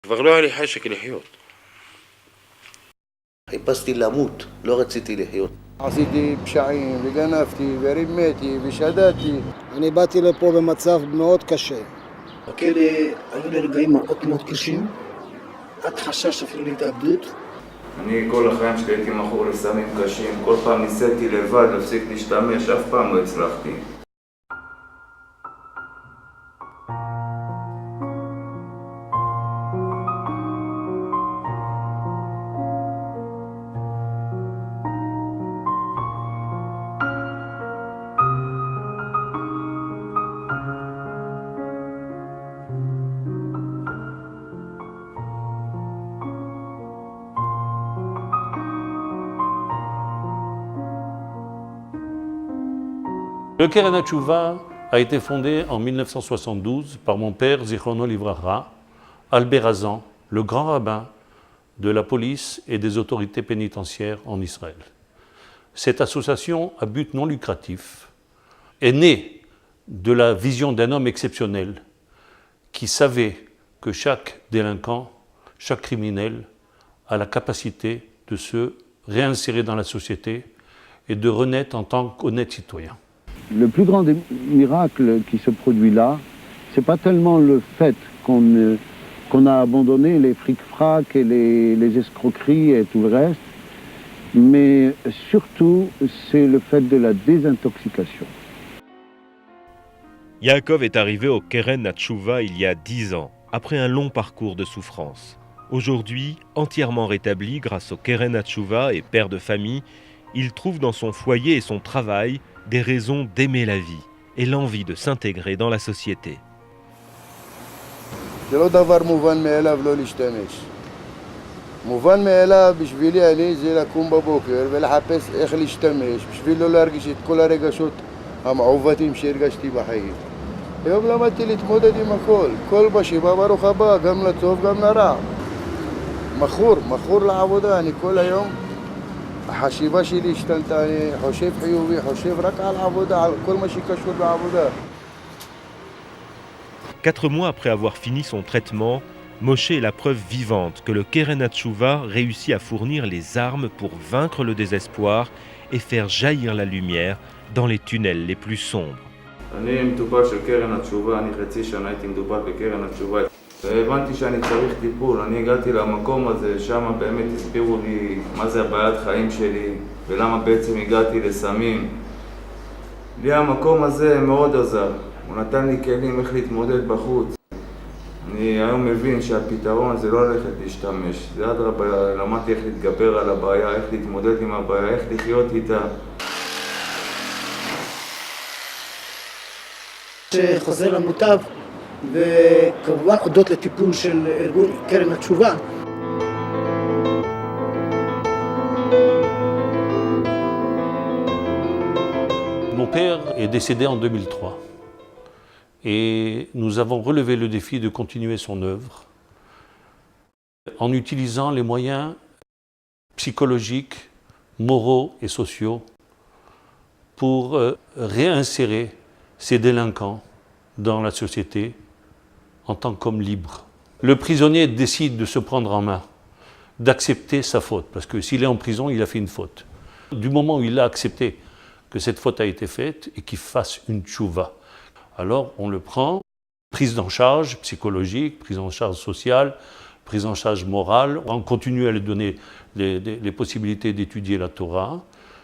כבר לא היה לי חשק לחיות. חיפשתי למות, לא רציתי לחיות. עשיתי פשעים וגנבתי ורימיתי ושדדתי. אני באתי לפה במצב מאוד קשה. בכלא היו לי רגעים מאוד מאוד קשים, עד חשש אפילו להתאבדות. אני כל החיים שלי הייתי מכור לסמים קשים, כל פעם ניסיתי לבד להפסיק להשתמש, אף פעם לא הצלחתי. Le Keren HaTshuva a été fondé en 1972 par mon père, Zichrono Livracha, Albert Hazan, le grand rabbin de la police et des autorités pénitentiaires en Israël. Cette association à but non lucratif est née de la vision d'un homme exceptionnel qui savait que chaque délinquant, chaque criminel a la capacité de se réinsérer dans la société et de renaître en tant qu'honnête citoyen. Le plus grand des miracles qui se produit là, c'est pas tellement le fait qu'on a abandonné les fric-frac et les escroqueries et tout le reste, mais surtout c'est le fait de la désintoxication. Yaakov est arrivé au Keren HaTshuva il y a 10 ans, après un long parcours de souffrance. Aujourd'hui, entièrement rétabli grâce au Keren HaTshuva et père de famille, il trouve dans son foyer et son travail des raisons d'aimer la vie et l'envie de s'intégrer dans la société. זה לא דבר מובן מאליו לא להשתמש. מובן מאליו בשבילי אני זה לקום בבוקר ולחפש איך להשתמש בשביל לא להרגיש את כל הרגשות המעוותים שהרגשתי בחיים. היום למדתי להתמודד עם הכל, כל בשבע ברוך הבא, גם לטוב גם לרע. מכור לעבודה, אני כל היום החשיבה שלי השתנתה, אני חושב חיובי, חושב רק על עבודה, על כל מה שקשור לעבודה. 4 mois après avoir fini son traitement, Moshe est la preuve vivante que le Keren HaTshuva réussit à fournir les armes pour vaincre le désespoir et faire jaillir la lumière dans les tunnels les plus sombres. אני מטופל של קרן התשובה, אני חצי שנה הייתי מטופל בקרן התשובה. והבנתי שאני צריך טיפול, אני הגעתי למקום הזה, שם באמת הסבירו לי מה זה הבעיית חיים שלי ולמה בעצם הגעתי לסמים. לי המקום הזה מאוד עזר, הוא נתן לי כלים איך להתמודד בחוץ. אני היום מבין שהפתרון זה לא ללכת להשתמש, זה אדרבה, למדתי איך להתגבר על הבעיה, איך להתמודד עם הבעיה, איך לחיות איתה. שחוזר למוטב, וכמובן הודות לטיפול של ארגון קרן התשובה. Mon père est décédé en 2003 et nous avons relevé le défi de continuer son œuvre en utilisant les moyens psychologiques, moraux et sociaux pour réinsérer ces délinquants dans la société en tant qu'homme libre. Le prisonnier décide de se prendre en main, d'accepter sa faute, parce que s'il est en prison, il a fait une faute. Du moment où il a accepté que cette faute a été faite et qu'il fasse une tchouva, alors on le prend, prise en charge psychologique, prise en charge sociale, prise en charge morale, on continue à lui donner les possibilités d'étudier la Torah,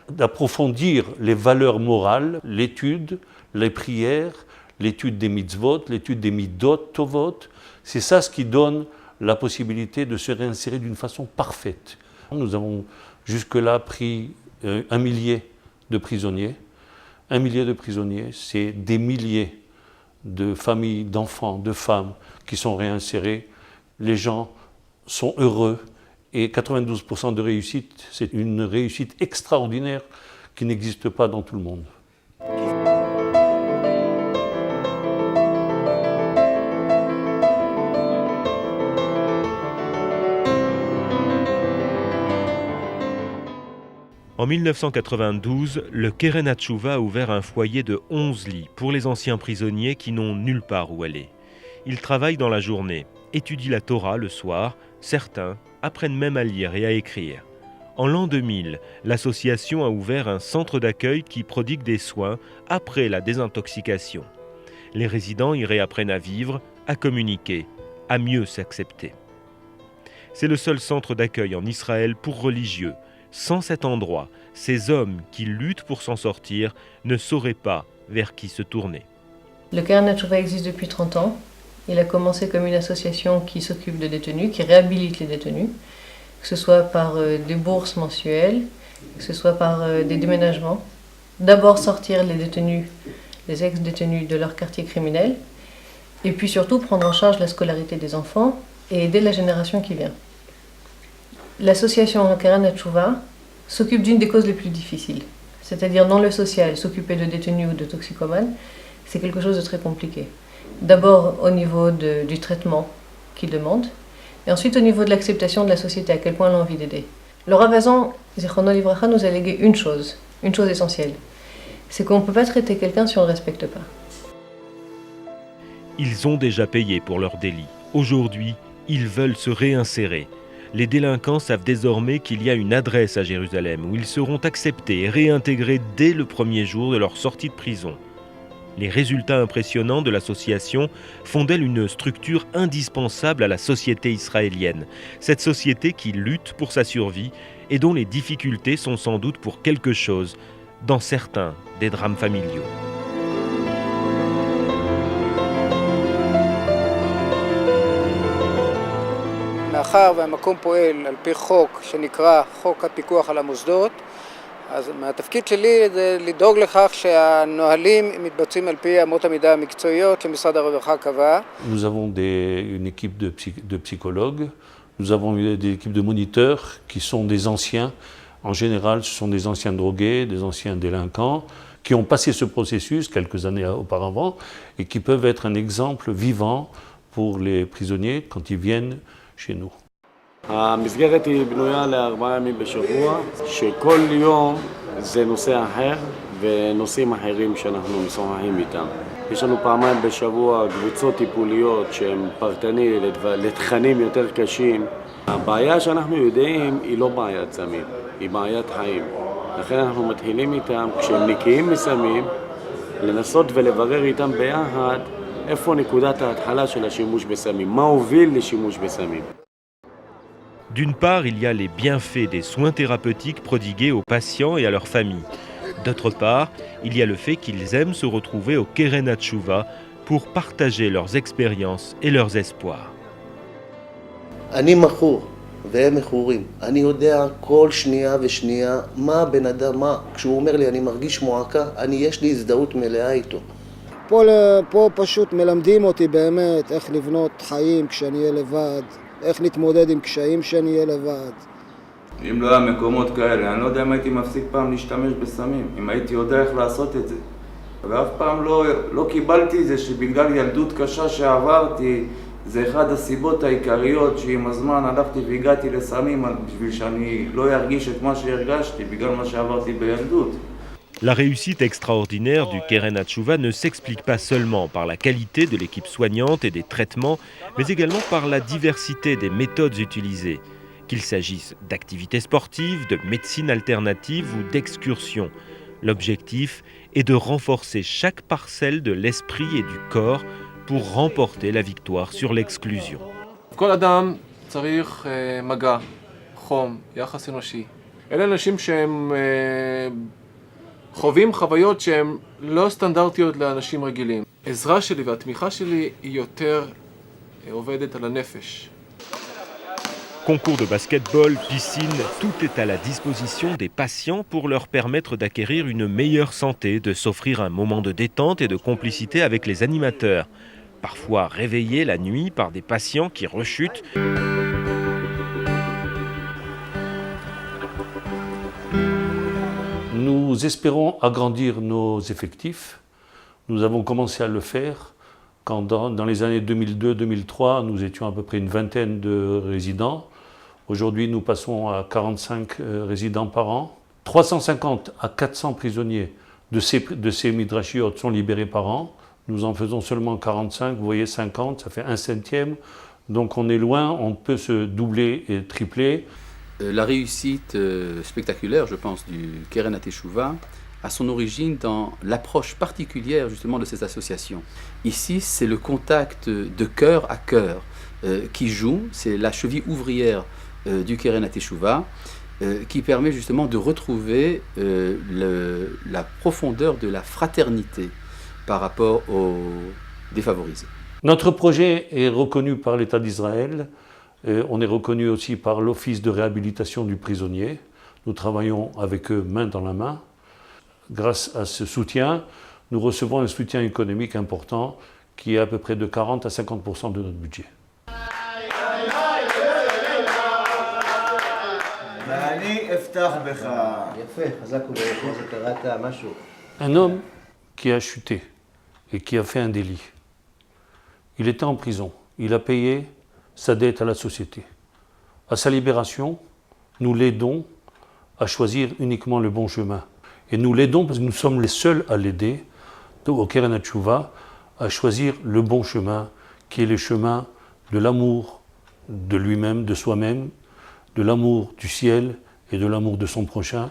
d'approfondir les valeurs morales, l'étude, les prières, l'étude des mitzvot, l'étude des midot tovot. C'est ça ce qui donne la possibilité de se réinsérer d'une façon parfaite. Nous avons jusque-là pris 1 millier de prisonniers. 1 millier de prisonniers, c'est des milliers de familles, d'enfants, de femmes qui sont réinsérés. Les gens sont heureux et 92% de réussite, c'est une réussite extraordinaire qui n'existe pas dans tout le monde. En 1992, le Keren HaTshuva a ouvert un foyer de 11 lits pour les anciens prisonniers qui n'ont nulle part où aller. Ils travaillent dans la journée étudient la Torah le soir, certains apprennent même à lire et à écrire. En l'an 2000, l'association a ouvert un centre d'accueil qui prodigue des soins après la désintoxication. Les résidents y réapprennent à vivre, à communiquer, à mieux s'accepter. C'est le seul centre d'accueil en Israël pour religieux. Sans cet endroit, ces hommes qui luttent pour s'en sortir ne sauraient pas vers qui se tourner. Le Keren HaTshuva existe depuis 30 ans. Il a commencé comme une association qui s'occupe de détenus, qui réhabilite les détenus, que ce soit par des bourses mensuelles, que ce soit par des déménagements. D'abord sortir les détenus, les ex-détenus de leur quartier criminel, et puis surtout prendre en charge la scolarité des enfants et aider la génération qui vient. L'association Keren HaTshuva s'occupe d'une des causes les plus difficiles, c'est-à-dire dans le social, s'occuper de détenus ou de toxicomanes, c'est quelque chose de très compliqué. D'abord au niveau du traitement qu'ils demandent, et ensuite au niveau de l'acceptation de la société, à quel point elle a envie d'aider. Le Rav Azan, Zichrono Livracha, nous a légué une chose essentielle, c'est qu'on ne peut pas traiter quelqu'un si on ne le respecte pas. Ils ont déjà payé pour leur délit. Aujourd'hui, ils veulent se réinsérer. Les délinquants savent désormais qu'il y a une adresse à Jérusalem où ils seront acceptés et réintégrés dès le premier jour de leur sortie de prison. Les résultats impressionnants de l'association font d'elle une structure indispensable à la société israélienne. Cette société qui lutte pour sa survie et dont les difficultés sont sans doute pour quelque chose dans certains des drames familiaux. מאחר והמקום פועל על פי חוק שנקרא חוק הפיקוח על המוסדות, אז מהתפקיד שלי זה לדאוג לכך שהנהלים מתבצעים על פי אמות המידה המקצועיות שמשרד הרווחה קבע. Nous avons une équipe de psychologues, nous avons des équipes de moniteurs qui sont des anciens. En général, ce sont des anciens drogués, des anciens délinquants qui ont passé ce processus quelques années auparavant et qui peuvent être un exemple vivant pour les prisonniers quand ils viennent chez nous. המסגרת היא בנויה ל4 ימים בשבוע, שכל יום זה נושא אחר ונושאים אחרים שאנחנו משוחחים איתם. יש לנו פעמיים בשבוע קבוצות טיפוליות שהן פרטני לתכנים יותר קשים. הבעיה שאנחנו יודעים היא לא בעיית סמים, היא בעיית חיים. לכן אנחנו מתחילים איתם, כשהם נקיים מסמים, לנסות ולברר איתם ביחד איפה נקודת ההתחלה של השימוש בסמים, מה הוביל לשימוש בסמים. D'une part, il y a les bienfaits des soins thérapeutiques prodigués aux patients et à leurs familles. D'autre part, il y a le fait qu'ils aiment se retrouver au Keren HaTshuva pour partager leurs expériences et leurs espoirs. אני מכור, והם מכורים. אני יודע כל שנייה ושנייה מה הבן אדם, כשהוא אומר לי אני מרגיש מועקה, יש לי הזדהות מלאה איתו. פה פשוט מלמדים אותי באמת איך לבנות חיים כשאני אהיה לבד, איך להתמודד עם קשיים שאני אהיה לבד. אם לא היה מקומות כאלה, אני לא יודע אם הייתי מפסיק פעם להשתמש בסמים, אם הייתי יודע איך לעשות את זה. ואף פעם לא קיבלתי זה שבגלל ילדות קשה שעברתי, זה אחד הסיבות העיקריות שעם הזמן הלכתי והגעתי לסמים בשביל שאני לא ארגיש את מה שהרגשתי בגלל מה שעברתי בילדות. La réussite extraordinaire du Keren HaTshuva ne s'explique pas seulement par la qualité de l'équipe soignante et des traitements, mais également par la diversité des méthodes utilisées, qu'il s'agisse d'activités sportives, de médecine alternative ou d'excursions. L'objectif est de renforcer chaque parcelle de l'esprit et du corps pour remporter la victoire sur l'exclusion. כל אדם צריך מגע, חום, יחס אנושי. אלה אנשים שהם חווים חוויות שהן לא סטנדרטיות לאנשים רגילים. עזרה שלי והתמיכה שלי היא יותר עובדת על הנפש. Concours de basketball, piscine, tout est à la disposition des patients pour leur permettre d'acquérir une meilleure santé, de s'offrir un moment de détente et de complicité avec les animateurs. Parfois réveillés la nuit par des patients qui rechutent. Nous espérons agrandir nos effectifs. Nous avons commencé à le faire quand dans les années 2002-2003, nous étions à peu près une vingtaine de résidents. Aujourd'hui, nous passons à 45 résidents par an. 350 à 400 prisonniers de ces midrashiyot sont libérés par an. Nous en faisons seulement 45, vous voyez 50, ça fait 1/5 Donc on est loin, on peut se doubler et tripler. La réussite spectaculaire, je pense, du Keren HaTeshuvah a son origine dans l'approche particulière justement de cette association. Ici, c'est le contact de cœur à cœur qui joue, c'est la cheville ouvrière du Keren HaTeshuvah qui permet justement de retrouver la profondeur de la fraternité par rapport aux défavorisés. Notre projet est reconnu par l'État d'Israël, on est reconnu aussi par l'Office de réhabilitation du prisonnier. Nous travaillons avec eux main dans la main. Grâce à ce soutien, nous recevons un soutien économique important qui est à peu près de 40 à 50% de notre budget. Un homme qui a chuté et qui a fait un délit. Il était en prison, il a payé sa dette à la société. À sa libération, nous l'aidons à choisir uniquement le bon chemin. Et nous l'aidons parce que nous sommes les seuls à l'aider, au Keren HaTeshuvah, à choisir le bon chemin, qui est le chemin de l'amour de lui-même, de soi-même, de l'amour du ciel et de l'amour de son prochain.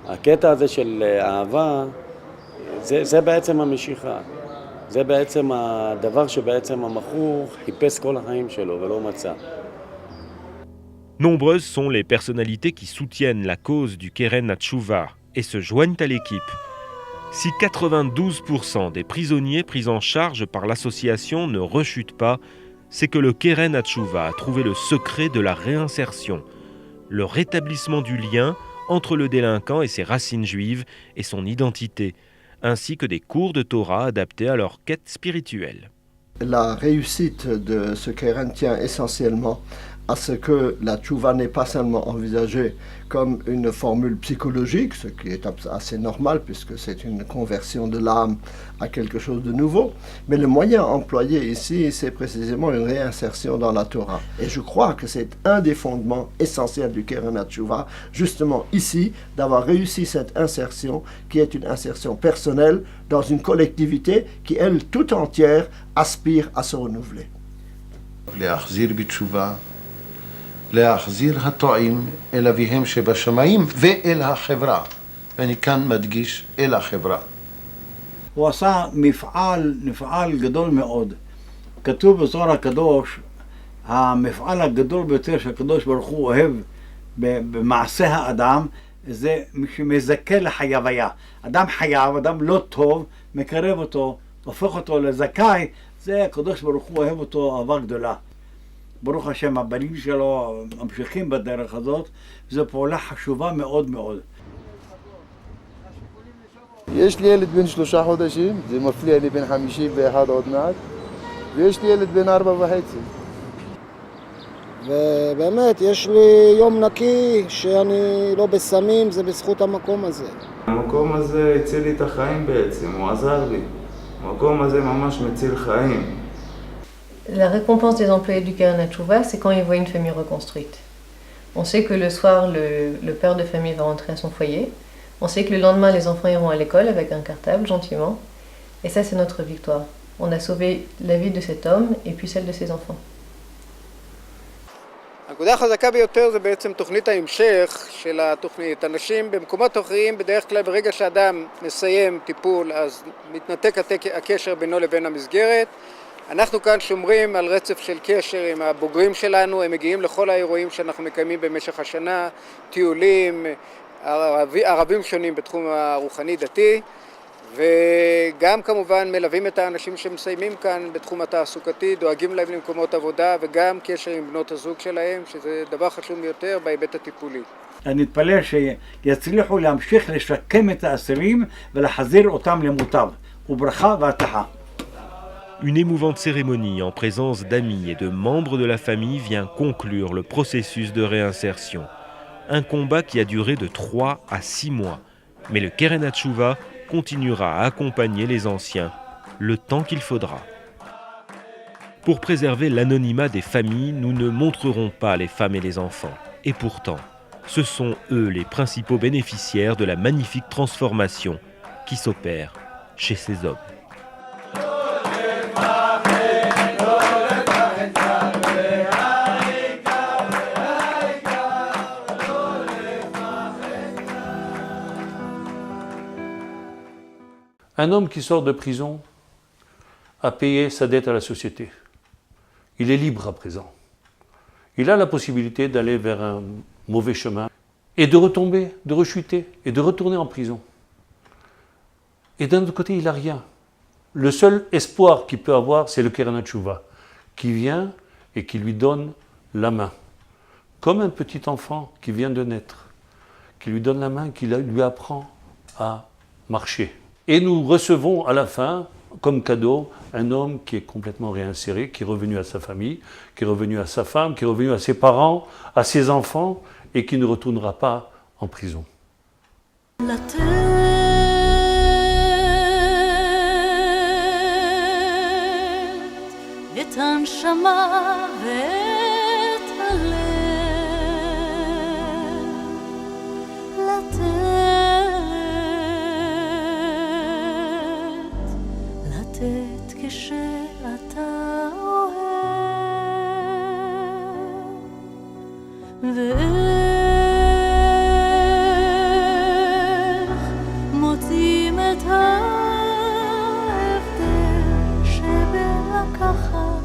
הקטע הזה של אהבה, זה בעצם המשיכה. זה בעצם הדבר שבעצם המכור חיפש כל החיים שלו ולא מצא. Nombreuses sont les personnalités qui soutiennent la cause du Keren HaTeshuvah et se joignent à l'équipe. Si 92% des prisonniers pris en charge par l'association ne rechutent pas, c'est que le Keren HaTeshuvah a trouvé le secret de la réinsertion, le rétablissement du lien entre le délinquant et ses racines juives et son identité, ainsi que des cours de Torah adaptés à leur quête spirituelle. La réussite de ce Keren tient essentiellement à ce que la tchouva n'est pas seulement envisagée comme une formule psychologique, ce qui est assez normal puisque c'est une conversion de l'âme à quelque chose de nouveau, mais le moyen employé ici, c'est précisément une réinsertion dans la Torah. Et je crois que c'est un des fondements essentiels du Keren HaTeshuvah, justement ici, d'avoir réussi cette insertion qui est une insertion personnelle dans une collectivité qui, elle, tout entière, aspire à se renouveler. להחזיר הטועים אל אביהם שבשמיים ואל החברה. ואני כאן מדגיש אל החברה. הוא עשה מפעל גדול מאוד. כתוב בזוהר הקדוש, המפעל הגדול ביותר שהקדוש ברוך הוא אוהב במעשה האדם, זה שמזכה לחייביה. אדם חייב, אדם לא טוב, מקרב אותו, הופך אותו לזכאי, זה הקדוש ברוך הוא אוהב אותו אהבה גדולה. ברוך השם, הבנים שלו ממשיכים בדרך הזאת, זו פעולה חשובה מאוד מאוד. יש לי ילד בן 3 חודשים, זה מפליע לי בן 51 עוד מעט, ויש לי ילד בן 4.5. ובאמת, יש לי יום נקי שאני לא בסמים, זה בזכות המקום הזה. המקום הזה הציל לי את החיים בעצם, הוא עזר לי. המקום הזה ממש מציל חיים. La récompense des employés du Keren HaTeshuvah, c'est quand ils voient une famille reconstruite. On sait que le soir, le père de famille va rentrer à son foyer. On sait que le lendemain, les enfants iront à l'école avec un cartable, gentiment. Et ça, c'est notre victoire. On a sauvé la vie de cet homme et puis celle de ses enfants. הנקודה החזקה ביותר זה בעצם תוכנית ההמשך של התוכנית. אנשים במקומות אחרים, בדרך כלל ברגע שאדם מסיים טיפול, אז מתנתק הקשר בינו לבין המסגרת. אנחנו כאן שומרים על רצף של קשר עם הבוגרים שלנו, הם מגיעים לכל האירועים שאנחנו מקיימים במשך השנה, טיולים, ערבים שונים בתחום הרוחני-דתי, וגם כמובן מלווים את האנשים שמסיימים כאן בתחום התעסוקתי, דואגים להם למקומות עבודה, וגם קשר עם בנות הזוג שלהם, שזה דבר חשוב ביותר בהיבט הטיפולי. אני אתפלל שיצליחו להמשיך לשקם את האסירים ולהחזיר אותם למוטב, וברכה והצלחה. Une émouvante cérémonie en présence d'amis et de membres de la famille vient conclure le processus de réinsertion. Un combat qui a duré de 3 à 6 mois. Mais le Keren HaTeshuvah continuera à accompagner les anciens le temps qu'il faudra. Pour préserver l'anonymat des familles, nous ne montrerons pas les femmes et les enfants. Et pourtant, ce sont eux les principaux bénéficiaires de la magnifique transformation qui s'opère chez ces hommes. Un homme qui sort de prison a payé sa dette à la société. Il est libre à présent. Il a la possibilité d'aller vers un mauvais chemin et de retomber, de rechuter et de retourner en prison. Et d'un autre côté, il n'a rien. Le seul espoir qu'il peut avoir, c'est le Keren HaTshuva, qui vient et qui lui donne la main. Comme un petit enfant qui vient de naître, qui lui donne la main, qui lui apprend à marcher. Et nous recevons à la fin, comme cadeau, un homme qui est complètement réinséré, qui est revenu à sa famille, qui est revenu à sa femme, qui est revenu à ses parents, à ses enfants, et qui ne retournera pas en prison. את הנשמה ואת הלב, לתת כשאתה אוהב, ואיך מוצאים את ההבדל שבין לקחת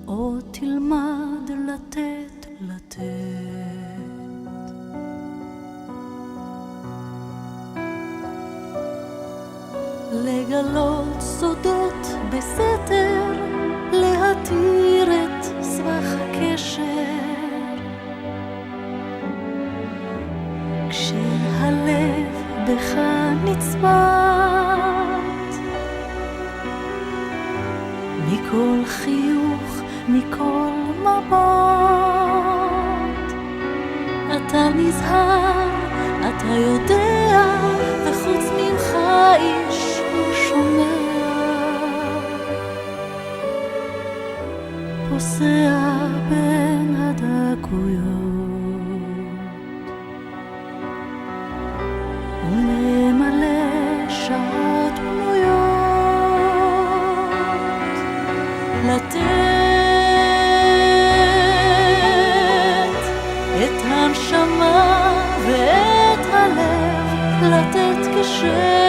עוד תלמד לתת, לגלות סודות בסתר, להתיר את סבך הקשר, כשהלב בך נצמד, מכל חיוך, מכל מבט, אתה נזהר, אתה יודע, וחוץ ממך איש לא שומע, פוסע בין הדקויות וממלא שעות פנויות, לתת את הנשמה ואת הלב, לתת כשאתה